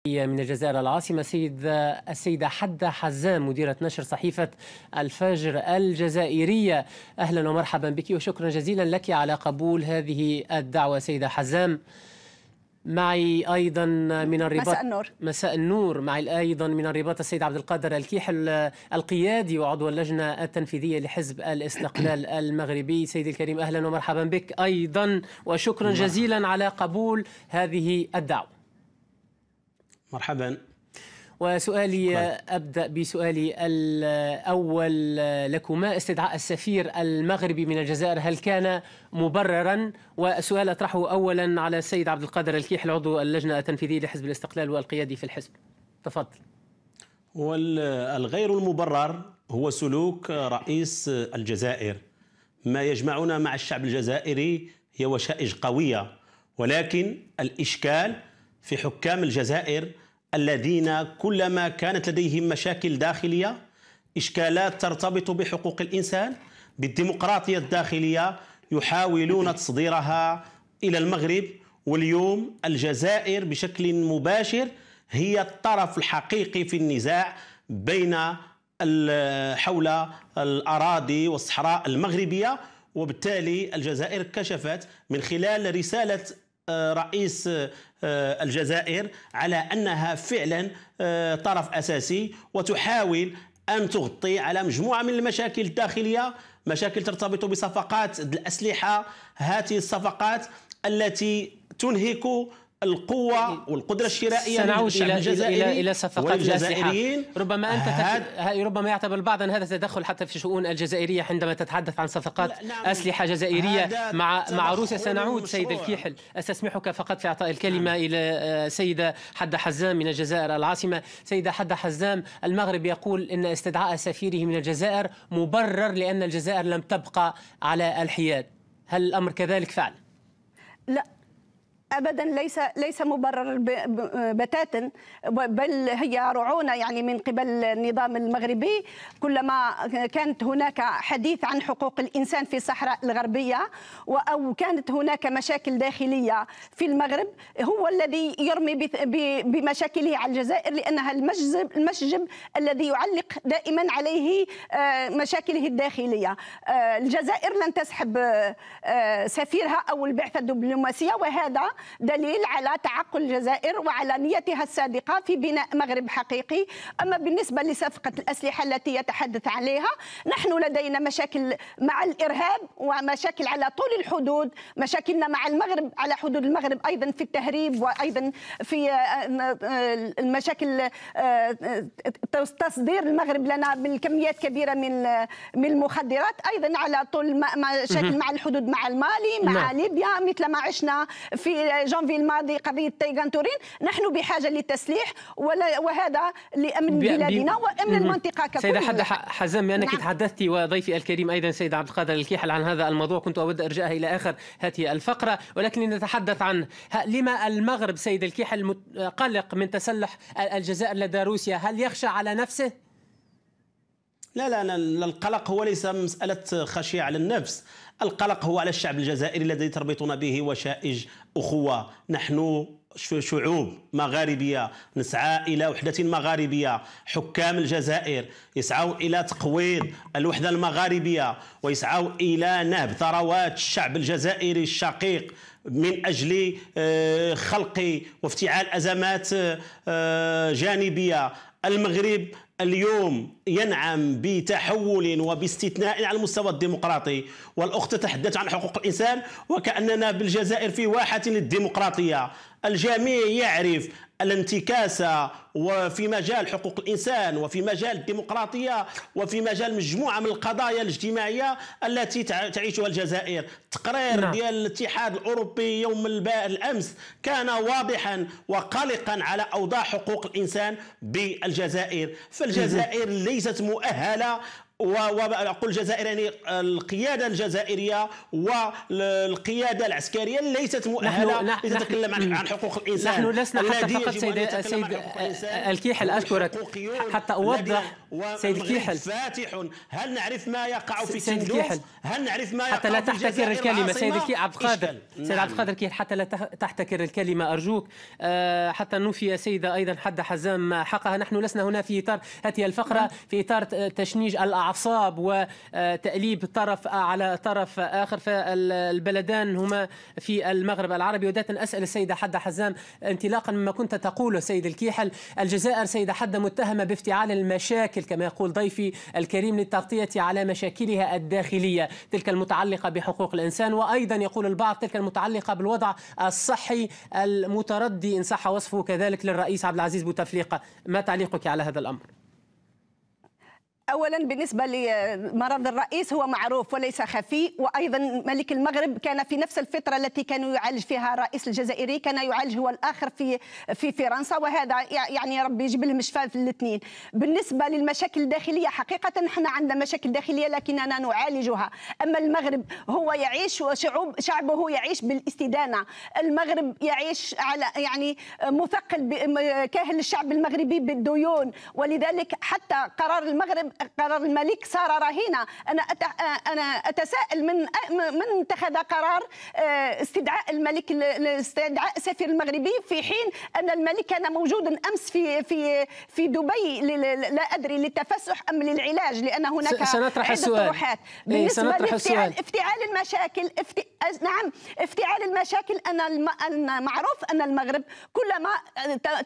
من الجزائر العاصمة السيدة حدة حزام مديرة نشر صحيفة الفجر الجزائرية. أهلا ومرحبا بك وشكرا جزيلا لك على قبول هذه الدعوة سيدة حزام. معي أيضا من الرباط مساء النور. معي أيضا من الرباط السيد عبد القادر الكيحل القيادي وعضو اللجنة التنفيذية لحزب الاستقلال المغربي. سيدي الكريم أهلا ومرحبا بك أيضا وشكرا جزيلا على قبول هذه الدعوة. مرحبا. وسؤالي أبدأ بسؤالي الأول لكما: استدعاء السفير المغربي من الجزائر هل كان مبررا؟ وسؤال أطرحه أولا على السيد عبد القادر الكيحل عضو اللجنة التنفيذية لحزب الاستقلال والقيادي في الحزب. تفضل. والغير المبرر هو سلوك رئيس الجزائر. ما يجمعنا مع الشعب الجزائري هي وشائج قوية، ولكن الإشكال في حكام الجزائر الذين كلما كانت لديهم مشاكل داخلية، إشكالات ترتبط بحقوق الإنسان، بالديمقراطية الداخلية، يحاولون تصديرها إلى المغرب. واليوم الجزائر بشكل مباشر هي الطرف الحقيقي في النزاع بين حول الأراضي والصحراء المغربية. وبالتالي الجزائر كشفت من خلال رسالة رئيس الجزائر على أنها فعلا طرف أساسي، وتحاول أن تغطي على مجموعة من المشاكل الداخلية، مشاكل ترتبط بصفقات الأسلحة، هذه الصفقات التي تنهك القوة والقدرة الشرائية سنعود إلى صفقات الأسلحة. ربما يعتبر البعض أن هذا تدخل حتى في شؤون الجزائرية عندما تتحدث عن صفقات أسلحة جزائرية مع روسيا. سنعود سيد الكيحل، أستسمحك فقط في إعطاء الكلمة إلى سيدة حدة حزام من الجزائر العاصمة. سيدة حدة حزام، المغرب يقول أن استدعاء سفيره من الجزائر مبرر لأن الجزائر لم تبقى على الحياد. هل الأمر كذلك فعلا؟ لا ابدا، ليس مبرر بتاتا، بل هي رعونه يعني من قبل النظام المغربي. كلما كانت هناك حديث عن حقوق الانسان في الصحراء الغربيه او كانت هناك مشاكل داخليه في المغرب، هو الذي يرمي بمشاكله على الجزائر، لانها المشجب الذي يعلق دائما عليه مشاكله الداخليه. الجزائر لن تسحب سفيرها او البعثه الدبلوماسيه، وهذا دليل على تعقل الجزائر وعلى نيتها الصادقة في بناء مغرب حقيقي. أما بالنسبة لصفقة الأسلحة التي يتحدث عليها، نحن لدينا مشاكل مع الإرهاب ومشاكل على طول الحدود، مشاكلنا مع المغرب على حدود المغرب أيضا في التهريب، وأيضا في المشاكل تصدير المغرب لنا بالكميات كبيرة من المخدرات، أيضا على طول مشاكل مع الحدود مع المالي، مع ليبيا، مثل ما عشنا في جانفي الماضي قضية تيغان تورين. نحن بحاجة للتسليح، وهذا لأمن بلادنا وأمن المنطقة ككل. سيدة حدة حزام، أنك تحدثت وضيفي الكريم أيضا سيد عبد القادر الكيحل عن هذا الموضوع، كنت أود أرجعها إلى آخر هذه الفقرة، ولكن نتحدث عن لما المغرب سيد الكيحل قلق من تسلح الجزائر لدى روسيا. هل يخشى على نفسه؟ لا، القلق هو ليس مسألة خشية على النفس، القلق هو على الشعب الجزائري الذي تربطنا به وشائج أخوة. نحن شعوب مغاربية نسعى إلى وحدة مغاربية. حكام الجزائر يسعوا إلى تقويض الوحدة المغاربية، ويسعوا إلى نهب ثروات الشعب الجزائري الشقيق من أجل خلق وافتعال أزمات جانبية. المغرب اليوم ينعم بتحول وباستثناء على المستوى الديمقراطي، والأخت تتحدث عن حقوق الإنسان وكأننا بالجزائر في واحة للديمقراطية. الجميع يعرف الانتكاسة وفي مجال حقوق الإنسان وفي مجال الديمقراطية وفي مجال مجموعة من القضايا الاجتماعية التي تعيشها الجزائر. تقرير ديال الاتحاد الأوروبي يوم الأمس كان واضحا وقلقا على أوضاع حقوق الإنسان بالجزائر. فالجزائر ليست مؤهلة وأقول الجزائر يعني القيادة الجزائرية والقيادة العسكرية ليست مؤهلة لتتكلم عن حقوق الإنسان. نحن لسنا حتى فقط سيد الكيحل، أشكرك حتى أوضح. سيد الكيحل فاتح، هل نعرف ما يقع في تندوف؟ هل نعرف ما يقع حتى لا تحتكر الكلمة سيد عبد القادر. سيد عبد القادر كيحل، حتى لا تحتكر الكلمة أرجوك، حتى نوفي سيدة أيضا حد حزام حقها. نحن لسنا هنا في إطار هذه الفقرة في إطار تشنيج الأعصاب وتأليب طرف على طرف آخر، فالبلدان هما في المغرب العربي. ودات أسأل السيدة حد حزام انطلاقا مما كنت تقوله سيد الكيحل. الجزائر سيدة حد متهمة بافتعال المشاكل كما يقول ضيفي الكريم للتغطية على مشاكلها الداخلية، تلك المتعلقة بحقوق الإنسان، وأيضا يقول البعض تلك المتعلقة بالوضع الصحي المتردي إن صح وصفه كذلك للرئيس عبد العزيز بوتفليقة. ما تعليقك على هذا الأمر؟ اولا بالنسبه لمرض الرئيس هو معروف وليس خفي، وايضا ملك المغرب كان في نفس الفتره التي كان يعالج فيها الرئيس الجزائري كان يعالج هو الاخر في فرنسا، وهذا يعني ربي يجيب لهم الشفاء في الاثنين. بالنسبه للمشاكل الداخليه حقيقه نحن عندنا مشاكل داخليه لكننا نعالجها، اما المغرب هو يعيش شعبه يعيش بالاستدانه. المغرب يعيش على يعني مثقل كاهل الشعب المغربي بالديون، ولذلك حتى قرار المغرب قرار الملك صار رهينه. انا اتساءل من اتخذ قرار استدعاء الملك، استدعاء السفير المغربي في حين ان الملك كان موجودا امس في دبي، لا ادري للتفسح ام للعلاج، لان هناك سنطرح السؤال. بالنسبه لافتعال المشاكل نعم افتعال المشاكل، أنا معروف ان المغرب كلما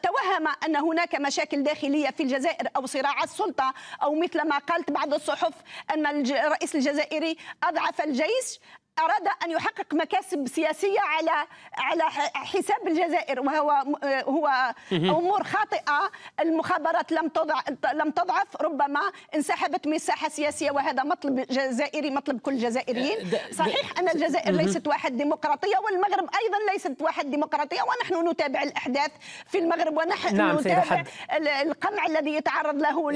توهم ان هناك مشاكل داخليه في الجزائر او صراعات سلطه او مثل ما قالت بعض الصحف أن الرئيس الجزائري أضعف الجيش، أراد أن يحقق مكاسب سياسية على حساب الجزائر، وهو أمور خاطئة. المخابرات لم تضعف، ربما انسحبت من الساحة السياسية، وهذا مطلب جزائري، مطلب كل الجزائريين. صحيح أن الجزائر ليست واحد ديمقراطية، والمغرب أيضا ليست واحد ديمقراطية، ونحن نتابع الأحداث في المغرب، ونحن نتابع القمع الذي يتعرض له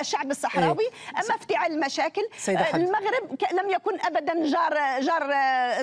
الشعب الصحراوي. أما افتعال المشاكل، المغرب لم يكن أبدا جار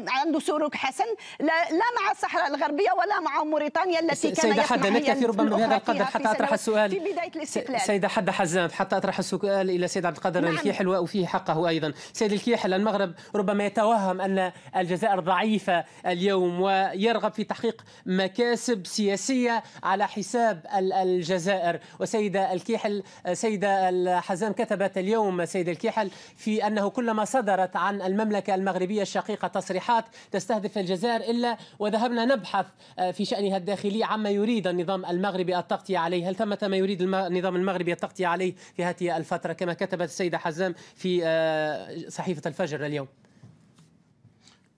عنده سلوك حسن لا مع الصحراء الغربية ولا مع موريتانيا التي كان سيدة حد نكتفي ربما بهذا القدر حتى أطرح السؤال في بداية الاستقلال. سيدة حد حزام حتى أطرح السؤال إلى سيد عبد القادر الكيحل وفيه حقه أيضا. سيد الكيحل، المغرب ربما يتوهم أن الجزائر ضعيفة اليوم ويرغب في تحقيق مكاسب سياسية على حساب الجزائر، وسيدة الكيحل سيدة الحزام كتبت اليوم سيد الكيحل في أنه كلما صدرت عن المملكة المغربية الشقيقة تصريحات تستهدف الجزائر إلا وذهبنا نبحث في شأنها الداخلي عما يريد النظام المغربي التغطية عليه. هل ثمة ما يريد النظام المغربي التغطية عليه في هذه الفترة كما كتبت السيدة حزام في صحيفة الفجر اليوم؟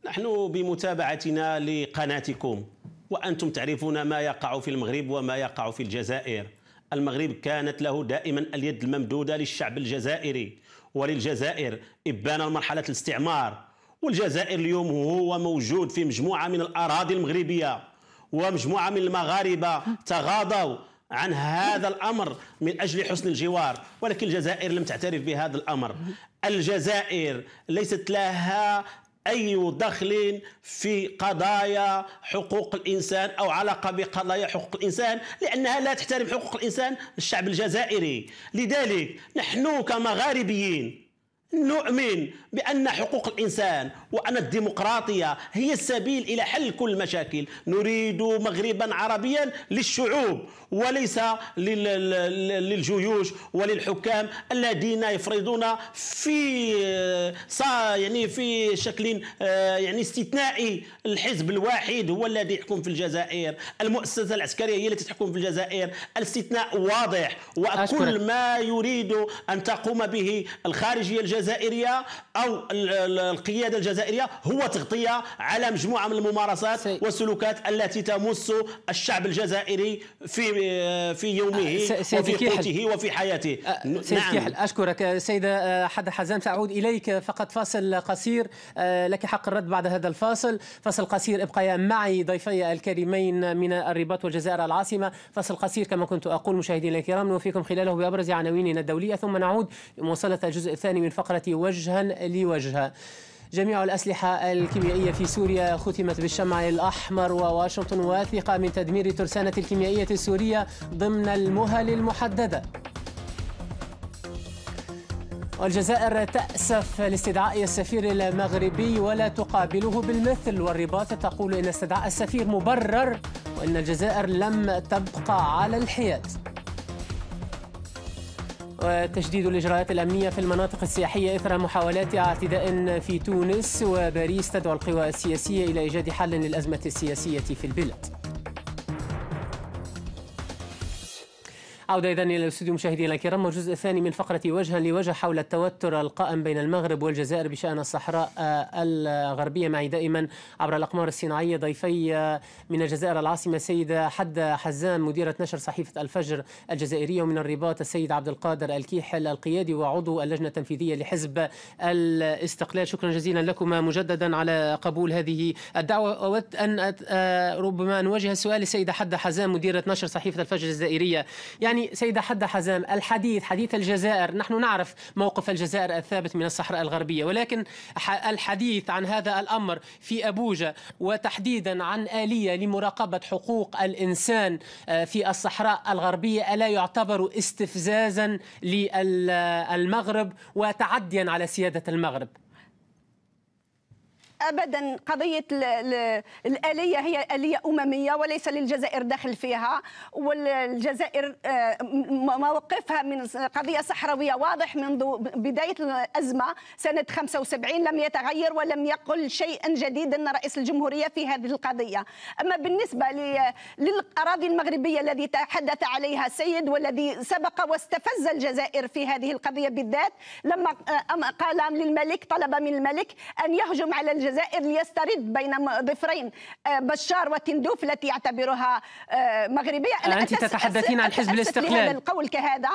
نحن بمتابعتنا لقناتكم وأنتم تعرفون ما يقع في المغرب وما يقع في الجزائر. المغرب كانت له دائما اليد الممدودة للشعب الجزائري وللجزائر إبان مرحلة الاستعمار، والجزائر اليوم هو موجود في مجموعة من الأراضي المغربية، ومجموعة من المغاربة تغاضوا عن هذا الأمر من أجل حسن الجوار، ولكن الجزائر لم تعترف بهذا الأمر. الجزائر ليست لها أي دخل في قضايا حقوق الإنسان أو علاقة بقضايا حقوق الإنسان، لأنها لا تحترم حقوق الإنسان الشعب الجزائري. لذلك نحن كمغاربيين نؤمن بأن حقوق الإنسان وأن الديمقراطية هي السبيل إلى حل كل المشاكل. نريد مغربا عربيا للشعوب وليس للجيوش وللحكام الذين يفرضون في شكل استثنائي. الحزب الواحد هو الذي يحكم في الجزائر، المؤسسة العسكرية هي التي تحكم في الجزائر، الاستثناء واضح، وكل ما يريد أن تقوم به الخارجية الجزائرية الجزائرية أو القيادة الجزائرية هو تغطية على مجموعة من الممارسات والسلوكات التي تمس الشعب الجزائري في يومه وفي قوته وفي حياته. سيد كيحل أشكرك. سيدة حد حزام سأعود إليك، فقط فاصل قصير، لك حق الرد بعد هذا الفاصل. فاصل قصير، ابقيا معي ضيفي الكريمين من الرباط والجزائر العاصمة. فاصل قصير كما كنت أقول مشاهدينا الكرام، نوفيكم خلاله بأبرز عناويننا الدولية، ثم نعود لمواصلة الجزء الثاني من فقرة وجها لوجه. جميع الأسلحة الكيميائية في سوريا ختمت بالشمع الأحمر، وواشنطن واثقة من تدمير ترسانة الكيميائية السورية ضمن المهل المحددة. والجزائر تأسف لاستدعاء السفير المغربي ولا تقابله بالمثل، والرباط تقول إن استدعاء السفير مبرر وإن الجزائر لم تبقى على الحياد. وتشديد الإجراءات الأمنية في المناطق السياحية إثر محاولات اعتداء في تونس، وباريس تدعو القوى السياسية إلى إيجاد حل للأزمة السياسية في البلاد. عودة إذن إلى الاستوديو مشاهدينا الكرام، والجزء الثاني من فقرة وجها لوجه حول التوتر القائم بين المغرب والجزائر بشأن الصحراء الغربية. معي دائما عبر الأقمار الصناعية ضيفي من الجزائر العاصمة السيدة حد حزام مديرة نشر صحيفة الفجر الجزائرية، ومن الرباط السيد عبد القادر الكيحل القيادي وعضو اللجنة التنفيذية لحزب الاستقلال. شكرا جزيلا لكما مجددا على قبول هذه الدعوة. أود أن ربما نواجه السؤال للسيدة حد حزام مديرة نشر صحيفة الفجر الجزائرية. يعني سيدة حد حزام، حديث الجزائر، نحن نعرف موقف الجزائر الثابت من الصحراء الغربية، ولكن الحديث عن هذا الأمر في أبوجة، وتحديدا عن آلية لمراقبة حقوق الإنسان في الصحراء الغربية، ألا يعتبر استفزازا للمغرب وتعديا على سيادة المغرب؟ ابدا، قضيه الاليه هي اليه امميه وليس للجزائر دخل فيها، والجزائر موقفها من قضيه صحراويه واضح منذ بدايه الازمه سنه 75، لم يتغير ولم يقل شيئا جديدا رئيس الجمهوريه في هذه القضيه. اما بالنسبه للاراضي المغربيه الذي تحدث عليها السيد والذي سبق واستفز الجزائر في هذه القضيه بالذات، لما قال للملك، طلب من الملك ان يهجم على الجزائر ليسترد بين ظفرين بشار وتندوف التي يعتبرها مغربية. أنت تتحدثين عن حزب الاستقلال. هذا القول كهذا،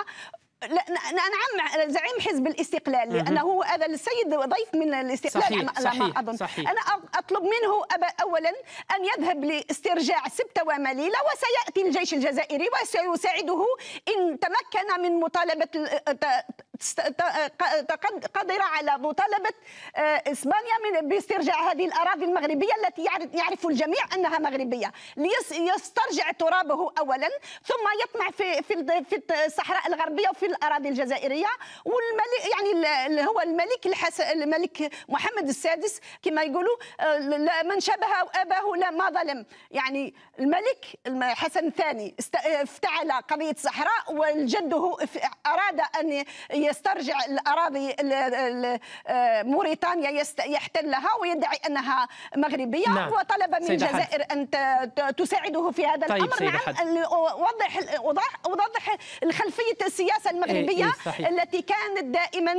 نعم، زعيم حزب الاستقلال، لأنه هذا السيد ضيف من الاستقلال على ما أظن. أنا أطلب منه أولا أن يذهب لاسترجاع سبتة ومليلة، وسيأتي الجيش الجزائري وسيساعده إن تمكن من مطالبة قدر على مطالبة إسبانيا باسترجاع هذه الأراضي المغربية التي يعرف الجميع أنها مغربية، ليسترجع ترابه أولا، ثم يطمع في الصحراء الغربية وفي الأراضي الجزائرية. والملك يعني هو الملك محمد السادس كما يقولوا، من شبه أباه لا ما ظلم. يعني الملك حسن الثاني افتعل قضية الصحراء، وجده أراد أن يسترجع الأراضي موريتانيا يحتلها ويدعي أنها مغربية. نعم. وطلب من الجزائر أن تساعده في هذا الأمر. نعم، أوضح الخلفية السياسة المغربية التي كانت دائما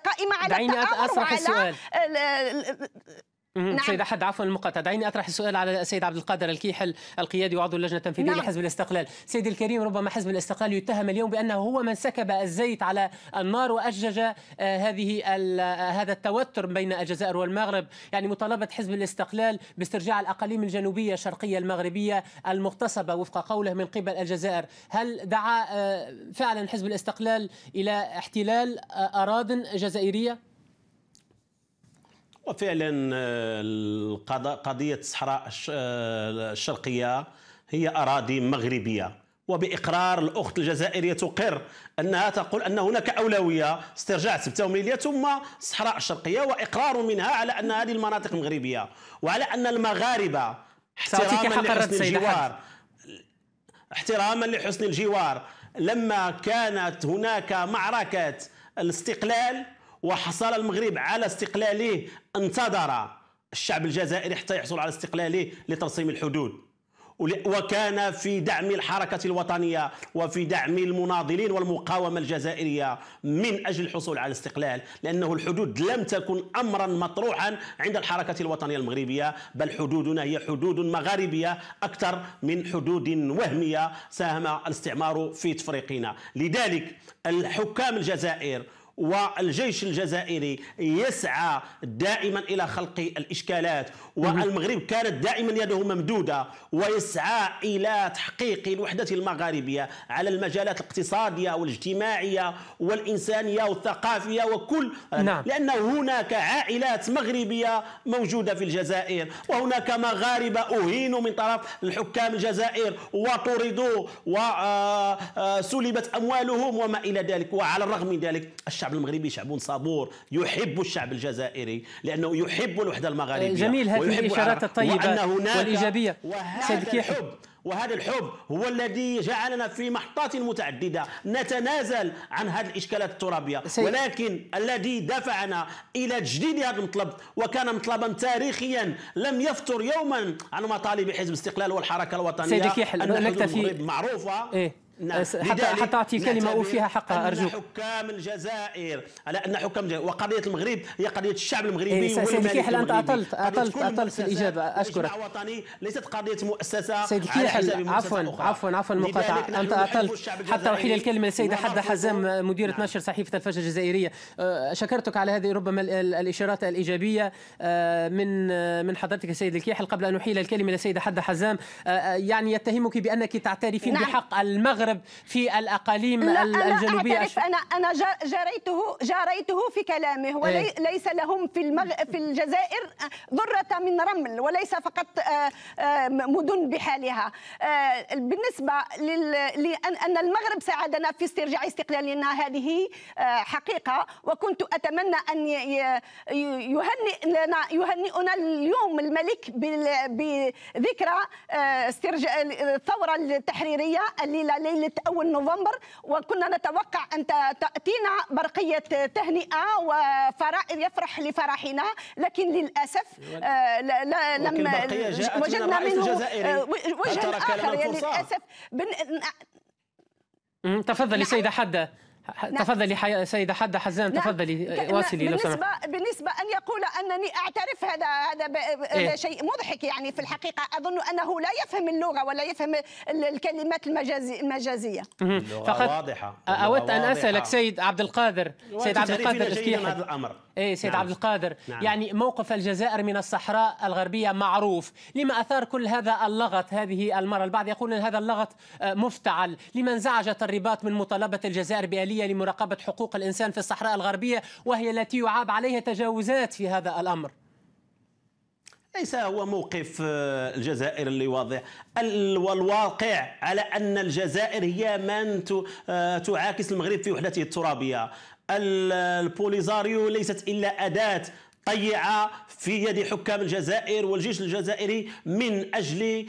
قائمة على التآمر وعلى نعم. سيد أحد، عفوا المقاطعة، دعيني أطرح السؤال على السيد عبد القادر الكيحل القيادي وعضو اللجنة التنفيذية نعم. لحزب الاستقلال. سيدي الكريم، ربما حزب الاستقلال يتهم اليوم بأنه هو من سكب الزيت على النار وأجج هذا التوتر بين الجزائر والمغرب. يعني مطالبة حزب الاستقلال باسترجاع الأقاليم الجنوبية الشرقية المغربية المغتصبة وفق قوله من قبل الجزائر. هل دعا فعلا حزب الاستقلال إلى احتلال أراضٍ جزائرية؟ وفعلا قضية الصحراء الشرقية هي أراضي مغربية، وبإقرار الأخت الجزائرية تقر أنها تقول أن هناك أولوية استرجاع سبتة ومليلية ثم الصحراء الشرقية، وإقرار منها على أن هذه المناطق مغربية، وعلى أن المغاربة احتراما لحسن الجوار لما كانت هناك معركة الاستقلال وحصل المغرب على استقلاله، انتظر الشعب الجزائري حتى يحصل على استقلاله لترسيم الحدود. وكان في دعم الحركة الوطنية وفي دعم المناضلين والمقاومة الجزائرية من أجل الحصول على الاستقلال، لأنه الحدود لم تكن أمرا مطروحا عند الحركة الوطنية المغربية، بل حدودنا هي حدود مغاربية أكثر من حدود وهمية ساهم الاستعمار في تفريقنا. لذلك الحكام الجزائر والجيش الجزائري يسعى دائما إلى خلق الإشكالات، والمغرب كانت دائما يده ممدودة ويسعى إلى تحقيق الوحدة المغاربية على المجالات الاقتصادية والاجتماعية والإنسانية والثقافية وكل نعم. لأن هناك عائلات مغربية موجودة في الجزائر، وهناك مغاربة أهينوا من طرف الحكام الجزائر وطردوا وسلبت أموالهم وما إلى ذلك. وعلى الرغم من ذلك الشعب المغربي شعب صبور يحب الشعب الجزائري لأنه يحب الوحدة المغاربية. جميل، هذه الإشارات الطيبة والإيجابية. وهذا الحب هو الذي جعلنا في محطات متعددة نتنازل عن هذه الإشكالات الترابية، ولكن الذي دفعنا إلى تجديد هذا المطلب وكان مطلبا تاريخيا لم يفتر يوما عن مطالب حزب الاستقلال والحركة الوطنية. سيدي كيحل نكتفي معروفة. نعم. حتى أعطي كلمة أوفيها حقها أرجوك. حكام الجزائر على أن وقضية المغرب هي قضية الشعب المغربي. سيدي كيحل أنت أطلت في الإجابة، أشكرك. وطني ليست قضية مؤسسة. سيدي كيحل عفوا مقاطعة، أنت أطلت حتى أحيل الكلمة للسيدة حدة حزام مديرة نشر صحيفة الفجر الجزائرية. شكرتك على هذه ربما الإشارات الإيجابية من حضرتك السيد الكيحل. قبل أن أحيل الكلمة للسيدة حدة حزام، يعني يتهمك بأنك تعترفين بحق المغرب في الأقاليم الجنوبية. أنا جاريته في كلامه، وليس لهم في الجزائر ذرة من رمل، وليس فقط مدن بحالها. بالنسبة لأن المغرب ساعدنا في استرجاع استقلالنا هذه حقيقة، وكنت أتمنى أن يهنئنا اليوم الملك بذكرى استرجاع الثورة التحريرية ليلة أول نوفمبر، وكنا نتوقع أن تأتينا برقية تهنئة يفرح لفرحنا، لكن للأسف لم وجدنا منه وجه آخر للأسف. تفضلي سيدة حدة. تفضلي سيدة حدة حزام. تفضلي واصلي لو سمحت. بالنسبة أن يقول أنني أعترف، هذا شيء مضحك. يعني في الحقيقة أظن أنه لا يفهم اللغة ولا يفهم الكلمات المجازية. فقط واضحة. أود أن أسألك سيد عبد القادر. سيد عبد القادر هذا الأمر. سيد عبد القادر، يعني موقف الجزائر من الصحراء الغربية معروف. لما أثار كل هذا اللغط هذه المرة؟ البعض يقول أن هذا اللغط مفتعل. لما انزعجت الرباط من مطالبة الجزائر بآلية لمراقبة حقوق الإنسان في الصحراء الغربية، وهي التي يعاب عليها تجاوزات في هذا الأمر؟ ليس هو موقف الجزائر اللي واضح، والواقع على أن الجزائر هي من تعاكس المغرب في وحدته الترابية. البوليزاريو ليست إلا أداة طيعة في يد حكام الجزائر والجيش الجزائري من أجل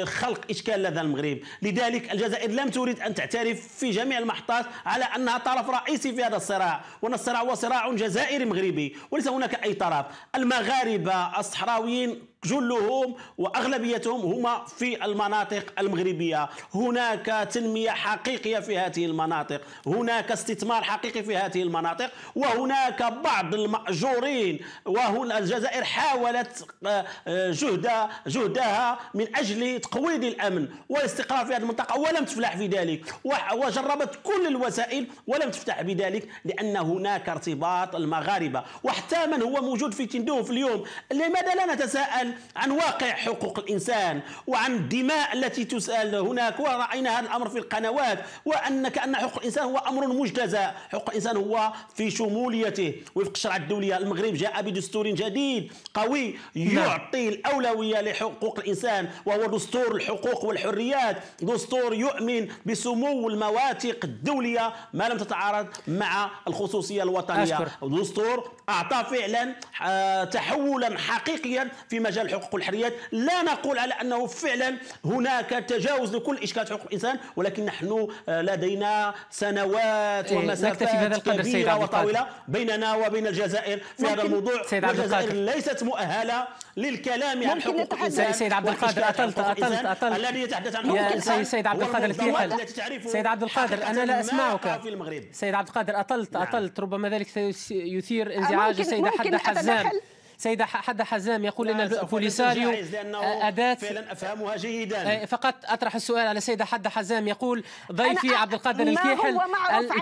خلق إشكال لدى المغرب. لذلك الجزائر لم تريد أن تعترف في جميع المحطات على أنها طرف رئيسي في هذا الصراع، وأن الصراع هو صراع جزائري مغربي وليس هناك أي طرف. المغاربة الصحراويين جلهم وأغلبيتهم هما في المناطق المغربية، هناك تنمية حقيقية في هذه المناطق، هناك استثمار حقيقي في هذه المناطق، وهناك بعض المأجورين. وهنا الجزائر حاولت جهدها من أجل تقويض الأمن والاستقرار في هذه المنطقة ولم تفلح في ذلك، وجربت كل الوسائل ولم تفتح بذلك، لأن هناك ارتباط المغاربة. وحتى من هو موجود في تندوف اليوم، لماذا لا نتساءل عن واقع حقوق الإنسان وعن الدماء التي تسأل هناك؟ ورأينا هذا الأمر في القنوات، وأن كأن حقوق الإنسان هو أمر مجتزأ. حقوق الإنسان هو في شموليته وفق الشرع الدولية. المغرب جاء بدستور جديد قوي يعطي الأولوية لحقوق الإنسان، وهو دستور الحقوق والحريات، دستور يؤمن بسمو المواثيق الدولية ما لم تتعارض مع الخصوصية الوطنية. دستور أعطى فعلا تحولا حقيقيا في مجال إشكال الحقوق والحريات. لا نقول على أنه فعلا هناك تجاوز لكل إشكال حقوق الإنسان، ولكن نحن لدينا سنوات ومسافات كبيرة وطويلة بيننا وبين الجزائر في هذا الموضوع. والجزائر ليست مؤهلة للكلام عن حقوق الإنسان. سيد عبد القادر أطلت الذي يتحدث عن حقوق الإنسان سيد عبد القادر الكيحل. سيد عبد القادر أنا لا أسمعك. سيد عبد القادر أطلت ربما ذلك سيثير انزعاج السيدة حدة حزام. سيدة حدة حزام يقول ان البوليساريو أداة فعلا افهمها جيدا. فقط اطرح السؤال على السيدة حدة حزام. يقول ضيفي عبد القادر الكيحل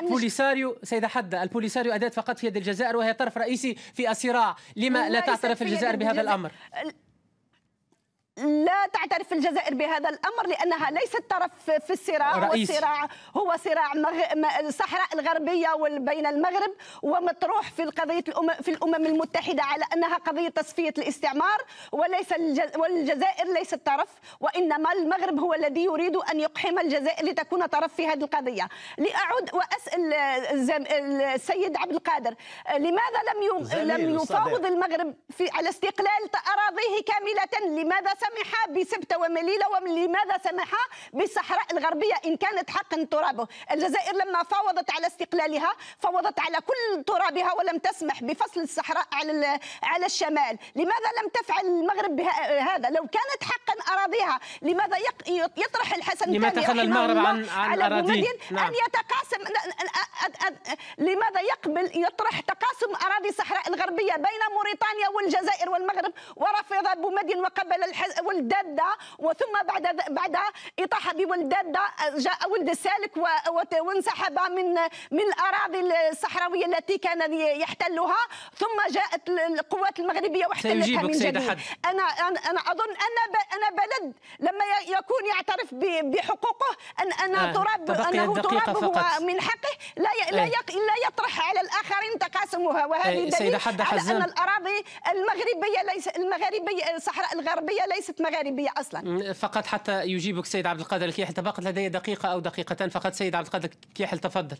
البوليساريو سيدة حدة البوليساريو أداة فقط في يد الجزائر وهي طرف رئيسي في الصراع. لما لا تعترف الجزائر بهذا الأمر؟ لا تعترف الجزائر بهذا الأمر لأنها ليست طرف في الصراع، والصراع هو صراع الصحراء الغربية بين المغرب ومطروح في قضية في الأمم المتحدة على أنها قضية تصفية الاستعمار، والجزائر ليست طرف، وإنما المغرب هو الذي يريد أن يقحم الجزائر لتكون طرف في هذه القضية. لأعود وأسأل السيد عبد القادر لماذا لم يفاوض المغرب على استقلال أراضيه كاملة؟ لماذا سمح بسبتة ومليلة ولماذا سمح بالصحراء الغربية إن كانت حقا ترابه؟ الجزائر لما فاوضت على استقلالها فاوضت على كل ترابها ولم تسمح بفصل الصحراء على الشمال. لماذا لم تفعل المغرب بهذا؟ لو كانت حقا أراضيها لماذا يطرح الحسن لما تخلى المغرب عن أراضيه أن يتقاسم؟ لماذا يطرح تقاسم أراضي الصحراء الغربية بين موريتانيا والجزائر والمغرب، ورفض بومدين وقبل ولدادة، وثم بعد إطاحة بولدادة جاء ولد السالك وانسحب من الأراضي الصحراوية التي كان يحتلها، ثم جاءت القوات المغربية واحتلتها من جديد. أنا أظن أن بلد لما يكون يعترف بحقوقه أن ترابه من حقه لا يطرح على الآخرين تقاسمها، وهذه دليل على أن الأراضي المغربية الصحراء الغربية ليست مغاربية أصلا. فقط حتى يجيبك سيد عبد القادر الكيحل، تبقت لدي دقيقة أو دقيقتان فقط. سيد عبد القادر الكيحل تفضل،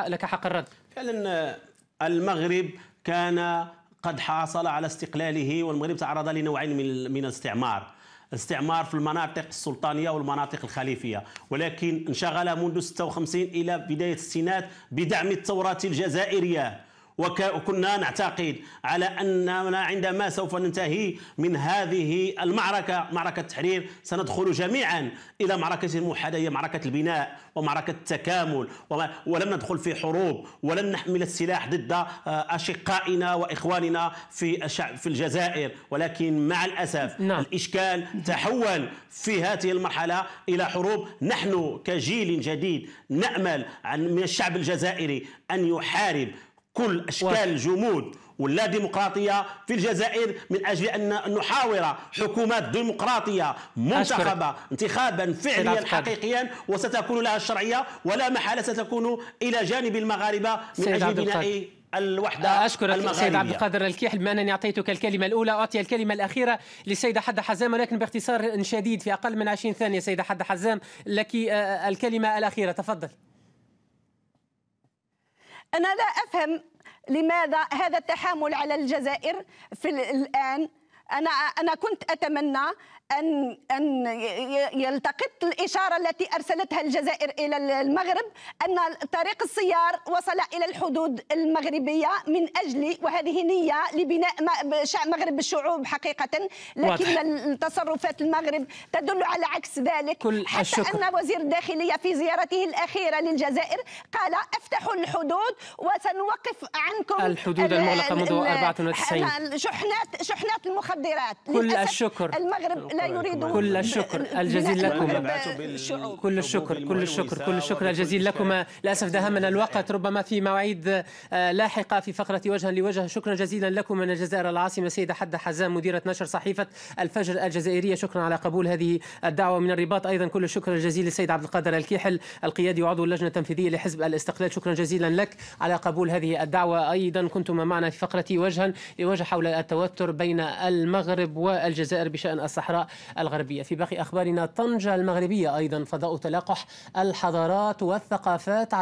لك حق الرد. فعلا المغرب كان قد حاصل على استقلاله، والمغرب تعرض لنوعين من الاستعمار في المناطق السلطانية والمناطق الخليفية، ولكن انشغل منذ 56 إلى بداية الستينات بدعم الثورات الجزائرية، وكنا نعتقد على أننا عندما سوف ننتهي من هذه المعركة، معركة التحرير، سندخل جميعا إلى معركة موحدة، هي معركة البناء ومعركة التكامل، ولم ندخل في حروب ولن نحمل السلاح ضد أشقائنا وإخواننا في الجزائر. ولكن مع الأسف الإشكال تحول في هذه المرحلة إلى حروب. نحن كجيل جديد نأمل من الشعب الجزائري أن يحارب كل أشكال الجمود ولا ديمقراطية في الجزائر من أجل أن نحاور حكومات ديمقراطية منتخبة انتخابا فعليا حقيقيا، وستكون لها الشرعية، ولا محالة ستكون إلى جانب المغاربة من أجل بناء الوحدة. أشكرك سيد عبد القادر الكيحل. بما أنني أعطيتك الكلمة الأولى أعطي الكلمة الأخيرة للسيدة حدة حزام، ولكن باختصار شديد في أقل من 20 ثانية. سيدة حدة حزام لك الكلمة الأخيرة، تفضل. أنا لا أفهم لماذا هذا التحامل على الجزائر الآن. أنا كنت أتمنى أن يلتقط الإشارة التي أرسلتها الجزائر إلى المغرب أن طريق السيار وصل إلى الحدود المغربية من أجل، وهذه نية لبناء مغرب الشعوب حقيقة، لكن تصرفات المغرب تدل على عكس ذلك. حتى أن وزير الداخلية في زيارته الأخيرة للجزائر قال افتحوا الحدود وسنوقف عنكم الحدود المغلقة منذ 94 شحنات المخدرات. كل الشكر. المغرب لا يريد. كل الشكر الجزيل لكم. كل الشكر الجزيل لكم. للأسف دهمنا الوقت، ربما في مواعيد لاحقة في فقرة وجها لوجه. شكرا جزيلا لكم من الجزائر العاصمة سيدة حدة حزام مديرة نشر صحيفة الفجر الجزائرية، شكرا على قبول هذه الدعوة من الرباط. أيضا كل الشكر الجزيل للسيد عبد القادر الكيحل القيادي وعضو اللجنة التنفيذية لحزب الاستقلال، شكرا جزيلا لك على قبول هذه الدعوة. أيضا كنتم معنا في فقرة وجها لوجه حول التوتر بين المغرب والجزائر بشأن الصحراء الغربية. في باقي أخبارنا، طنجة المغربية أيضا فضاء تلاقح الحضارات والثقافات.